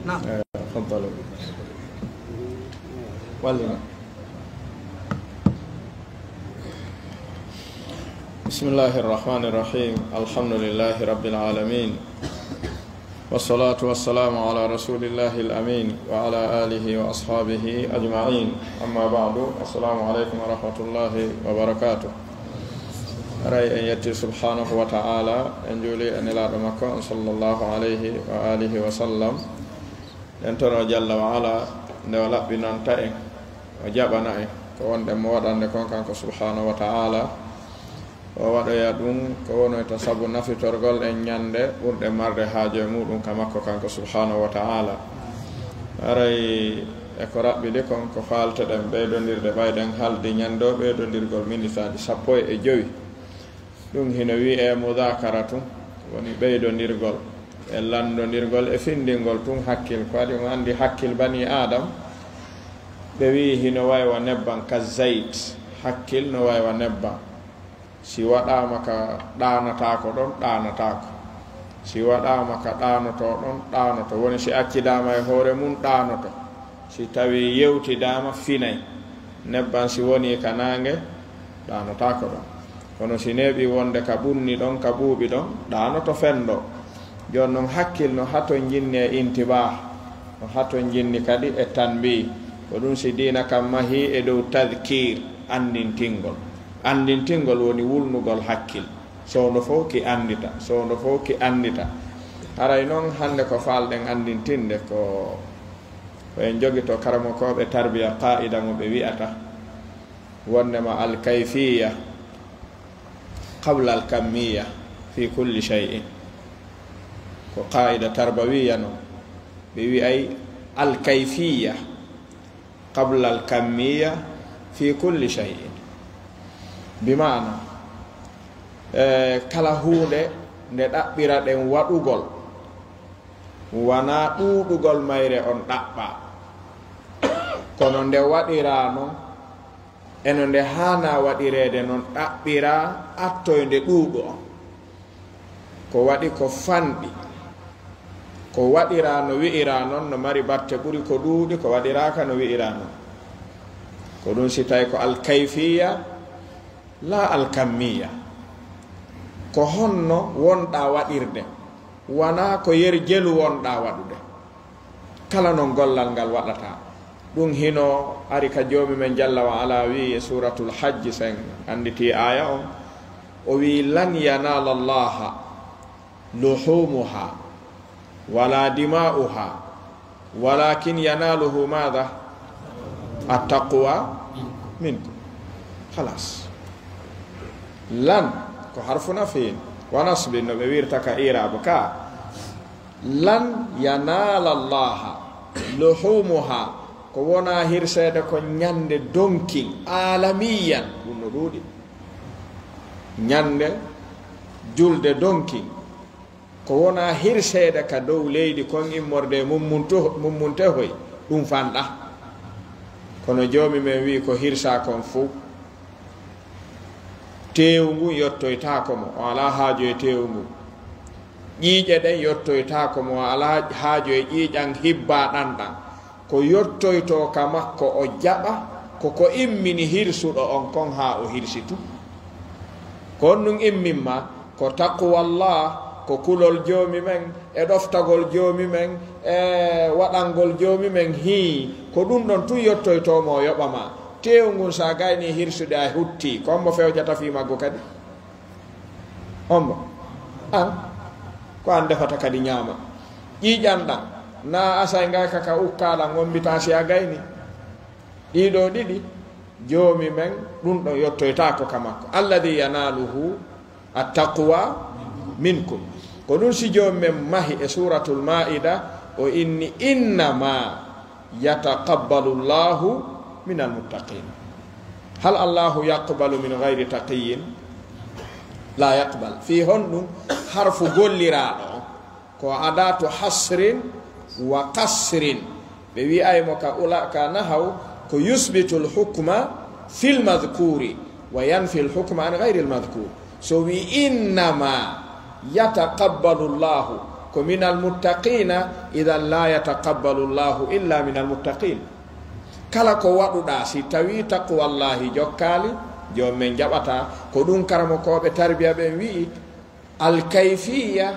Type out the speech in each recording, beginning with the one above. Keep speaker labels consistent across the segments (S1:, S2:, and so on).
S1: نعم.
S2: تفضلوا. ولنا. بسم الله الرحمن الرحيم. الحمد لله رب العالمين، والصلاة والسلام على رسول الله الأمين وعلى آله وأصحابه أجمعين. أما بعد، السلام عليكم ورحمة الله وبركاته. أرأي أن يتي سبحانه وتعالى أن جولي أن لا رمكو صلى الله عليه وآله وسلم أن ترى جل وعلا نولا بنانتائن وجابنائن كون دموات أن كون سبحانه وتعالى ووضع يدون كون يتصاب نفي ترغل أن يند ورد مرد حاجة مودون كما كون سبحانه وتعالى. أرأي ekora bi de kon ko falta dem be dondir de bayden halde nyando be dondir gol minisa di sappo e jowi dum hina wi e mudakaratu woni be dondir gol e lando ndirgol e findingol tum hakkil ko adi andi hakkil bani adam be wi hina way wa nebban ka zait hakkil no way wa nebban si wada maka danata ko don danata ko si wada maka danoto don danoto woni si accidama e hore mun danoto si tawi yewtidama finay nebban si woni kanange ɗanota ko ɗon kono si neeɓi wonde ka ɓunni ɗon ka ɓuuɓi ɗon ɗanoto fendo jon noon hakkil no hato jinni e intibah no hato jinni kadi e tanbi ko ɗum si dina kam mahi e dow tadkir andintingol woni wulnugol hakkil sowndo fof ki andita sowndo fof ki andita haray noon hande ko falɗen andintinde ko en jogi to karamo koɓe tarbiya qaida mo ɓe wi'ata wonnema alkayfiya qabla alkammiya fi kulli shay'in ko qaida tarbawiya no ɓe wi'ay alkayfiya qabla alkammiya fi kulli shay'in bimana kala hunde nde ɗaɓɓira ɗen waɗugol wana ɗuɗugol mayre on ɗaɓɓa kono nde waɗirano eno nde hana waɗirede noon ɗaɓɓira attoyde ɗuuɗo on ko waɗi ko fanɗi ko waɗira no wi'ira noon no mari batte ɓuri ko ɗuuɗi ko waɗiraka no wi'ira noon ko ɗum si tawi ko alkayfiya la alkammiya ko honno wonɗa waɗirde wana ko yer jelu wonɗa waɗude kala no gollal ngal waɗata ɗum hino ari ka joomi men jalla wa ala wi e suratul hajj sen anditi aya on o wi lan yanala llaha luhumuha wala dima'uha walakin yanaluhu madha attaqwa minkum khalas lan ko harfu nafin wa nasbin no ɓe wirta ka irabu ka lan yanala llaha luhumuha ko wona hirsede ko ñande donkin alamiyan ɗum no ɗuuɗi ñande julde donkin ko wona hirsede ka dow leydi kon immorde mummunte hoy ɗum fanɗa kono joomi men wi ko hirsa kon fof tewu ngu yottoytako mo o ala haaju e tewu ngu ƴiiƴe ɗen yottoytako mo o ala haaju e ƴiiƴan hibba ɗanɗan ko yottoyto ka makko o jaɓa koko immini hirsuɗo on kon ha o hirsitu kon ɗum imminma ko taqwallah ko kulol joomi men e ɗoftagol joomi men e waɗangol joomi men hi ko ɗum ɗon tun yottoytomo o yoɓama tewu ngun sa gayni hirsude a hutti ko ommo fewjata fi maggo kadi ommo an ko an defata kadi ñaama ƴiiƴanɗan na asay ngay kaka ukkala gombita si a gayni ɗiɗo ɗiɗi joomi men ɗum ɗo yottoytako ka makko alladi yanaluhu attaqwa minkum ko ɗum si joomi men mahi e suratul maida o inni innama yataqabbalu llahu min almuttaqin hal allahu yaqbalu min gayri taqiyin la yaqbal fi honɗum harfu golliraɗo ko adatu hasrin wa kasrin ɓe wi'aymo ka nahaw ko yusbitu lhukma fi lmadkuri wa yanfi lhukma an gayri lmadkur so wi innama yataqabbalu llahu ko min almuttaqina idan la yataqabbalu llahu illa min almuttaqin. Kala ko waɗuɗa si tawi taqwallahi jokkali jom men jaɓata ko ɗum karamokoɓe tarbiya ɓen wi'i alkayfiya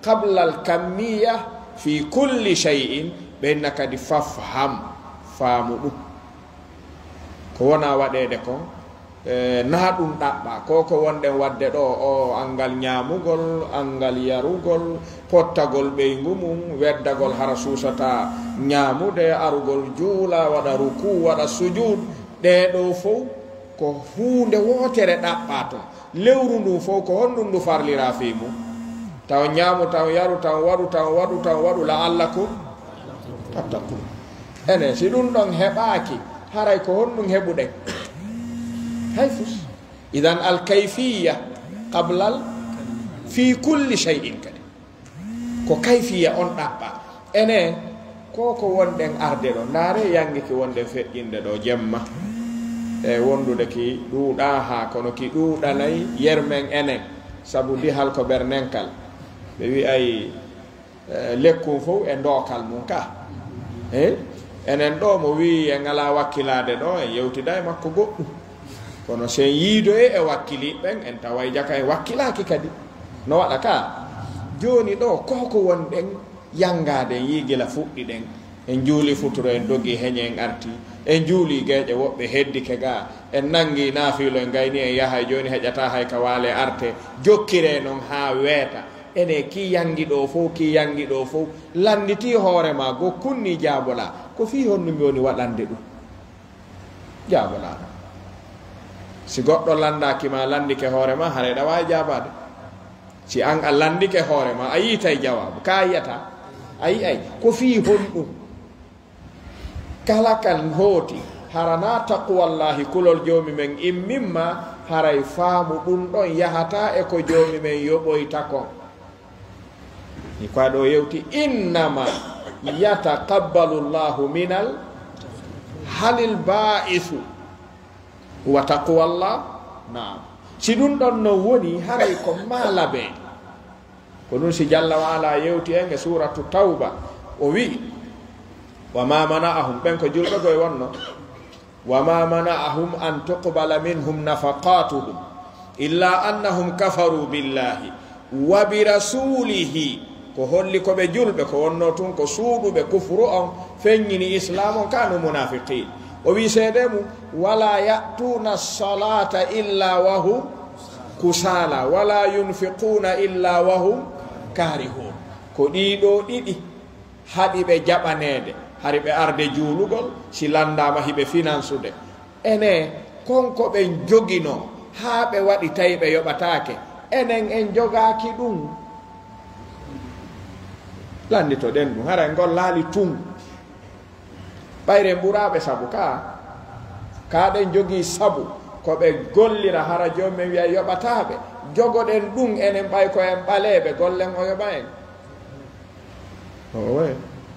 S2: qabla alkammiya fi kulli shay'in ɓenna kadi fafham faamu ɗum ko wona waɗede ko na ɗum ɗaɓɓa ko wonɗen wadde ɗo o angal ñamugol angal yarugol pottagol ɓeygu mum weddagol hara suusata ñamude arugol juula waɗa ruku waɗa sujud ɗeɗo fof ko hunde wotere ɗaɓɓa ton lewru ndu fof ko honɗum ndu farlira fi mum taw ñaamu taw yaru taw waɗu la allah ko tattakku ene si ɗum ɗon heɓaki haray ko honɗum heɓuɗen hay fus idan alkayfiya qablal fi kulli shay'in kadi ko kayfiya on ɗaɓɓa ene ko wonɗen arde ɗo ndaare yangiki wonde feƴƴinde ɗo jemma e wondude ki ɗuuɗa ha kono ki ɗuuɗanayi yermen enen sabu dihal ko ɓernenkal ɓe wi ay lekkum fof e ndokal mum ka enen ɗo mo wi en ala wakkilade ɗo en yewtida e makko goɗɗum kono sen yiido e wakkili ɓen en taway jaka en wakkilaki kadi no waɗa ka joni ɗo koko wonɗen yangaden yigila fuɗɗiɗen en juuli futuro en dogi heñe en arti en juuli gueƴe woɓɓe heddike ga en nangi naafilo en gayni en yahay joni heƴata hay ka waale arte jokkire noon ha weeta ene ki yangi ɗo fof landiti hoorema go kunni jaabola ko fi honnumi woni waɗande ɗum jaabolaɗo si goɗɗo landakima landike hoorema hareɗa wawi jabade si an a landike hoorema a yitay jawabu ka yiyata ay ko fi honɗum kala kan hooti harana taqwallahi kulol joomi men immimma haray faamu ɗum ɗon yahata e ko joomi men yoɓoyta kon ni ko ɗo yewti innama yataqabbalu llahu minal halil ba'isu wa taqwallah naam si ɗum ɗon no woni haray ko malaɓe ko ɗum si jalla wa ala yewti en e suratu tawba o wi wa ma mana'ahum ɓen ko julɓe goye wonno wa ma mana'ahum an tuqbala minhum nafaqatuhum illa annahum kafaru billahi wa bi rasulihi ko holli ko ɓe julɓe ko wonno tun ko suuɗuɓe kufru on feññini islam on kanu munafiqin o wi seede mum wala ya'tuna salata illa wa hum kusala wala yunfiquna illa wa hum karihun ko ɗiɗo ɗiɗi haɗi ɓe jaɓanede hari ɓe arde juulugol si landama hiɓe finansude ene konko ɓe jogino ha ɓe waɗi tawi ɓe yoɓatake enen en jogaki ɗum landito ɗen ɗum hara ngol laali tun ɓayre ɓuraɓe sabu kaɗen jogii sabu ko ɓe gollira hara jomumen wiya yoɓataɓe jogoɗen ɗum enen ɓay ko en ɓaleɓe gollen o yoɓa en owe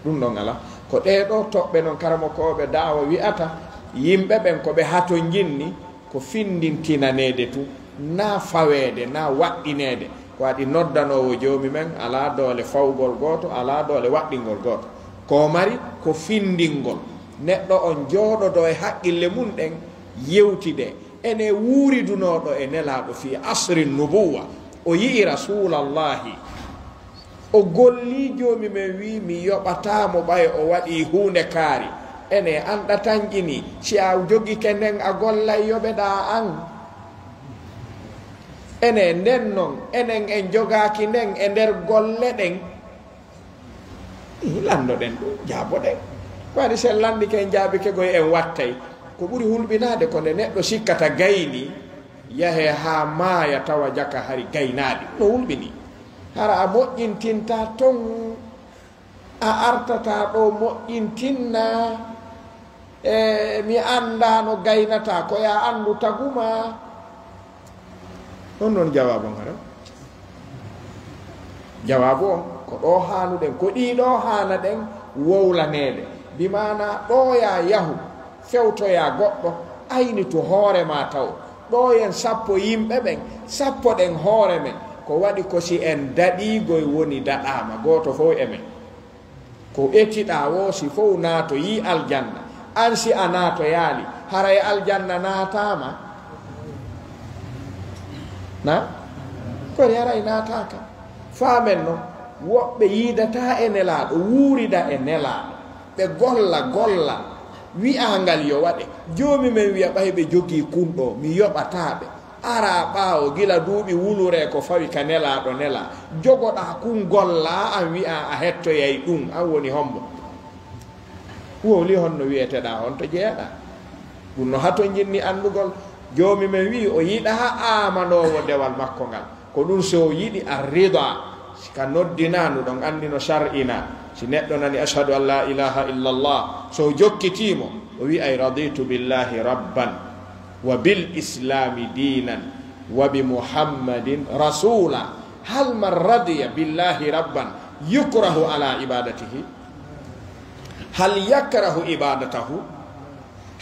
S2: ɗum ɗon ala ko ɗeɗo toɓɓe noon karamokoɓe dawa wi'ata yimɓe ɓen ko ɓe hato jinni ko findintinanede tu na fawede na waɗɗinede ko waɗi noddanowo joomi men ala doole fawgol goto ala doole waɗɗingol goto ko mari ko findingol neɗɗo on jooɗoɗo e haqqille mum ɗen yewtide ene wuuridunoɗo e nelaɗo fi asri nubuwa o yii rasulallahi o golli joomi men wi mi yoɓatamo ɓay o waɗi hunde kaari ene anɗa tanƴini si a jogike nden a gollay yoɓeɗa an ene nden noon enen en jogaki nden e nder golle ɗen landoɗen ɗum jaaboɗen waɗi sen landike en jaabike goye en wattay ko ɓuri hulɓinade ko nde neɗɗo sikkata gayni yahe ha maaya tawa jaka hari gaynaɗi no hulɓini hara a moƴƴintinta ton a artata ɗo moƴƴintinna e mi anda no gaynata ko ya andu taguma on noon jawabu on hara jawabu on ko ɗo hanuɗen ko ɗiɗo hana ɗen wowlanede bimana ɗo ya yahu fewtoya goɗɗo aynitu hoorema taw ɗo yen sappo yimɓe ɓen sappo ɗen hoore men ko waɗi ko si en daɗigoy woni daɗama goto fof emen ko ettiɗa wo si fof naato yi aljanna an si a naato yaali haray aljanna naatama na kono haray naataka faamen no woɓɓe yiidata e nelaɗo wuurida e nelaɗo ɓe golla wi'angal yo waɗe joomi men wiya ɓay ɓe jogii kunɗo mi yoɓataɓe ara ɓaawo gila duuɓi wulure ko fawi ka nelaɗo nela jogoɗa kun golla an wi'a a hettoyay ɗum an woni hombo wowli honno wiyeteɗa on to jeeɗa ɗum no hato jinni andugol joomi men wi o yiɗa ha amanowo dewal makko ngal ko ɗum so yiɗi a rida sika noddinanu ɗon andi no shar'ina si neɗɗo nani ashhadu an la ilaha illallah so jokkitimo o wi ay raditu billahi rabban wa bil islami dinan wa bi muhammadin rasula hal man radiya billahi rabban yukrahu ala ibadatihi hal yakrahu ibadatahu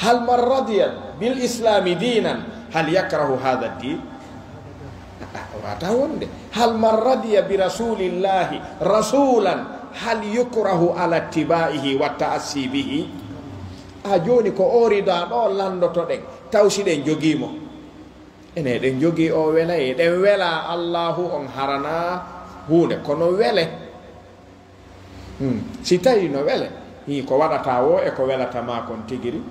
S2: hal man radiya bil islami dinan hal yakrahu hadha din wata wonde hal man radiya bi rasulillahi rasulan hal yukrahu ala tibaihi wa ta'assi bihi a joni ko orida ɗo landoto ɗen tawsi ɗen jogimo ene ɗen jogi o wela e ɗen wela allahu on harana hunde kono wele si tawi no wele ko waɗata wo e ko welata ma kon tigiri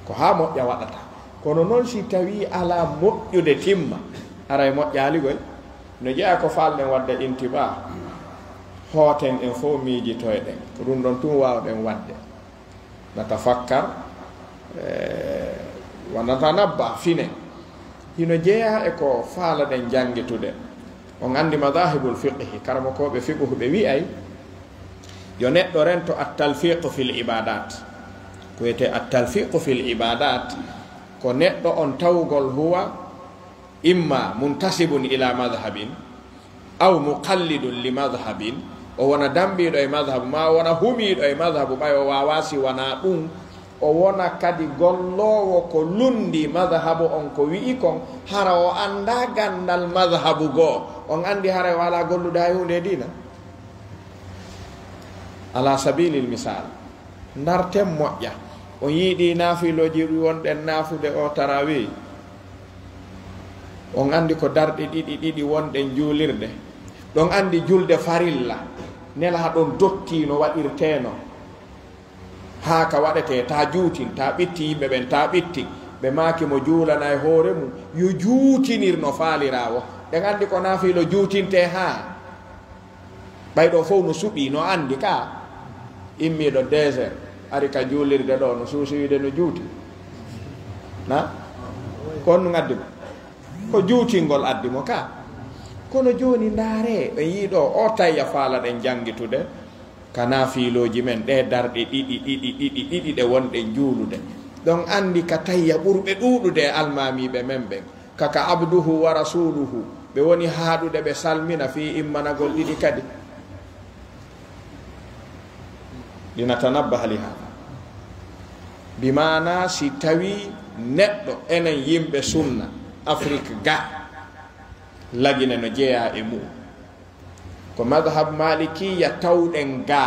S2: ko ha moƴƴa waɗata kono noon si tawi ala moƴƴude timma aray moƴƴaligoy no jeeya ko falɗen wadde intiba hooten en fof miijitoyɗen ko ɗum ɗon tun wawɗen wadde natafakkar wonata nabba fine hino jeeya e ko faala ɗen jangitude on andi madahibul fiqhi karamo koɓe fiqhu ɓe wi'ay yo neɗɗo rento attalfiqu fil ibadat ko wiyete attalfiqu fil ibadat ko neɗɗo on tawgol huwa imma muntasibun ila madhabin aw muqallidun li madhabin o wona dambiɗo e madhabu ma wona humiɗo e madhabu ɓay o wawasi wona ɗum o wona kadi gollowo ko lundi madhabu on ko wi'i kon hara o anda gandal madhabu goo on andi hara wala gollude hay hunde dina ala sabilil misal darten moƴƴa on yiiɗi naafiloji wonɗen naafude o tarawih on andi ko darɗe ɗiɗi wonɗen juulirde ɗon andi julde farilla nela ɗon dotti no waɗirteno haa ka waɗete ta juutin ta ɓitti yimɓe ɓen ta ɓitti ɓe maaki mo juulana e hoore mum yo juutinir no faalirawo ɗen andi ko naafilo juutinte haa ɓayɗo fof no suɓi no andi ka immiɗo désert ari ka juulirde ɗo no suusiwide no juuti na kon no addi mo ko juutingol addi mo ka kono joni ndaare ɓe yiiɗo o tayya faala ɗen jangitude kana fiiloji men ɗe darɗe ɗiɗi ɗe wonɗen juulude ɗon andi ka tayya ɓurɓe ɗuuɗude almamiɓe men ɓen kaka abduhu wa rasuluhu ɓe woni haaɗude ɓe salmina fi immanagol ɗiɗi kadi linatanabbaha li hada bimana si tawi neɗɗo enen yimɓe sunna afrique ga lagine no jeeya e mum ko madhab malikiya tawɗen ga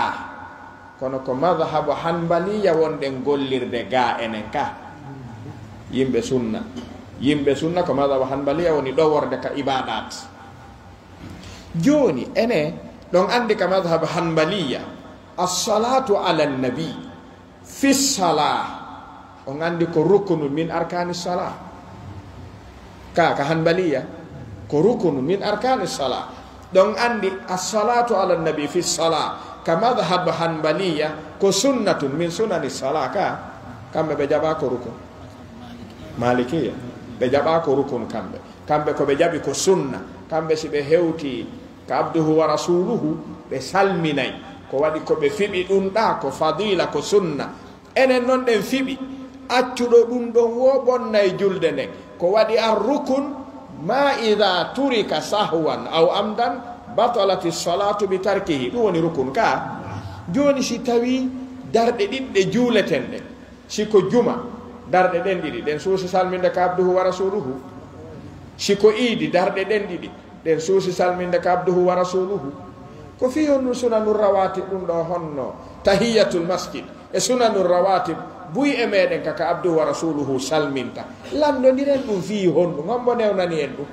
S2: kono ko madhabu hanbaliya wonɗen gollirde ga enen ka yimɓe sunna ko madhabu hanbaliya woni ɗoworde ka ibadat joni ene ɗon andi ka madhabu hanbaliya as-salatu ala nabi fi salah on andi ko rukunu min arkani salah ka hanbaliya ko rukunu min arkani salah ɗon andi as-salatu ala nabi fi salah ka madhhab hanbaliya ko sunnatun min sunani salah ka kamɓe ɓe jaɓa ko rukun malikiya ɓe jaɓa ko rukun kamɓe ko ɓe jaɓi ko sunna kamɓe si ɓe hewti ka abduhu wa rasuluhu ɓe salminay ko waɗi ko ɓe fiɓi ɗum ɗa ko fadila ko sunna enen noon ɗen fiɓi accuɗo ɗum ɗon wo bonnay julde nden ko waɗi ar rukun ma ida turika sahwan aw amdan batalati salatu bi tarkihi ɗum woni rukun ka joni si tawi darɗe ɗiɗɗe juuleten ɗen siko juma darɗe ɗen ɗiɗi ɗen suusi salminde ka abduhu wa rasuluhu siko iidi darɗe ɗen ɗiɗi den suusi salminde ka abduhu wa rasuluhu ko fi on sunanur rawatib ɗum ɗo honno tahiyatul masjid e sunanur rawatib buy e meɗen kaka abduhu wa rasuluhu salminta landodiren ɗum fi honɗum hombo newnani en ɗum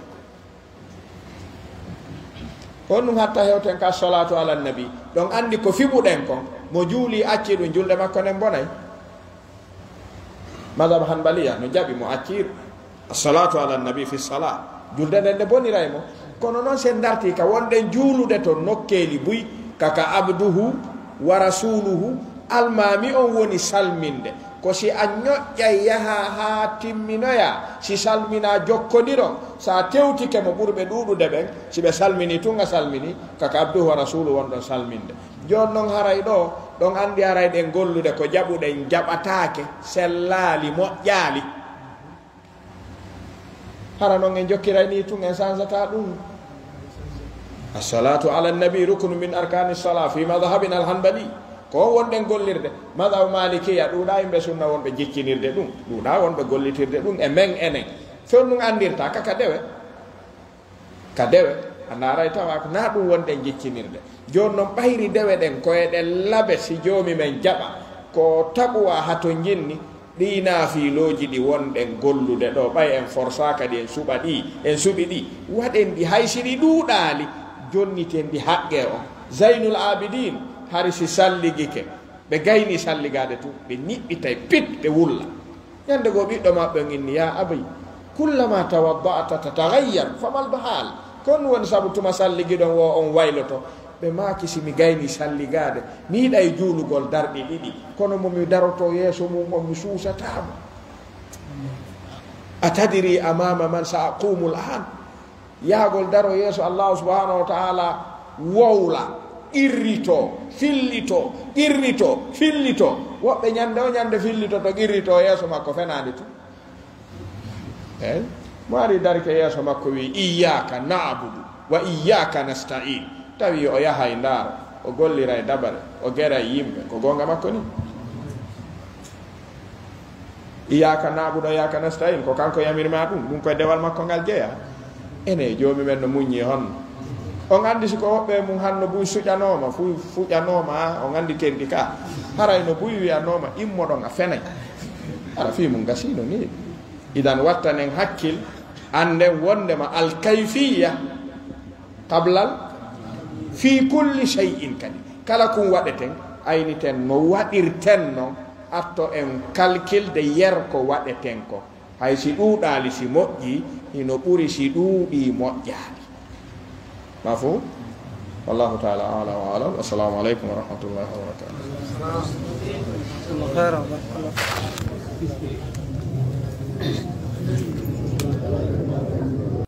S2: on ɗum hatta hewten ka salatu ala nabi ɗon andi ko fiɓuɗen kon mo juuli acci ɗum julde makko nen bonay madhab hanbaliya no jaɓi mo acciru assalatu ala nabi fi salat julde nden nde boniray mo kono noon sen darti ka wonɗen juulude to nokkeli buy kaka abduhu wa rasuluhu almami on woni salminde ko si a ñoƴƴay yaha ha timminoya si salmina jokkodiro sa tewtike mo ɓurɓe ɗuɗude ɓen si ɓe salmini tunga salmini kaka abduhu wa rasuluhu wonɗon salminde jon noon haray ɗo ɗon andi haray ɗen gollude ko jaɓuɗen jaɓatake sellali moƴƴali hara noon en jokkiray ni tun en sansata ɗum assalatu ala nabi ruknu min arkani salat fi madhabina alhanbali ko wonɗen gollirde madhab malikiya ɗuuɗa yimɓe sunna wonɓe jiccinirde ɗum ɗuuɗa wonɓe gollitirde ɗum e men enen fewn ɗum andirta ka dewe a naray tawa ko na ɗum wonɗen jiccinirde joni noon ɓayri dewe ɗen koyeɗen laabe si joomi men jaɓa ko taɓuwa hato jinni ɗi naafiloji ɗi wonɗen gollude ɗo ɓay en forsaka ɗi en suɓa ɗi en suɓi ɗi waɗen ɗi haysiɗi ɗuuɗali jonniten ɗi haqqe o zaynul abidin hari si salligike ɓe gayni salligade tu ɓe niɓɓitay pit ɓe wulla ñande goo ɓiɗɗo maɓɓe inni ya abayi kullama tawadda'ta tataghayyar famal bahal kon woni sabu tuma salligiɗon wo on wayloto ɓe maaki simi gayni salligade mi yiɗay juulugol darɗi ɗiɗi kono momi daroto yeeso mum on mi suusatamo a tadiri amama man sa aqumul an yaagol daro yeeso allahu subhanahu wa taala wowla irrito fillito irrito fillito woɓɓe ñande o ñande fillito to irrito yeeso makko fenade tu eyi mo ari darike yeeso makko wi iyyaka na'budu wa iyyaka nasta'in tawi o yahay ndaaro o gollira e dabare o gera e yimɓe ko gonga makko ni iyyaka na'budu wa iyyaka nasta'in ko kanko yamirma ɗum koye dewal makko ngal jeeya ene joomi men no muññi honno on andi siko woɓɓe mum hanno buy suƴanoma fuƴanoma on andi tendi ka haray no buy wiyanoma immoɗon a fenay ara fi mum gasino ni idan wattanen hakkil anden wondema alkayfiya qablal fi kulli shay'in kadi kala kum waɗeten ayniten no waɗirten non atto en calcule de yer ko waɗeten ko hay si ɗuuɗali si moƴƴi ino ɓuri si ɗuuɗi moƴƴaali mafhum wallahu ta'ala a'lam wa a'lam. Assalamu alaikum warahmatullahi wabarakatuh.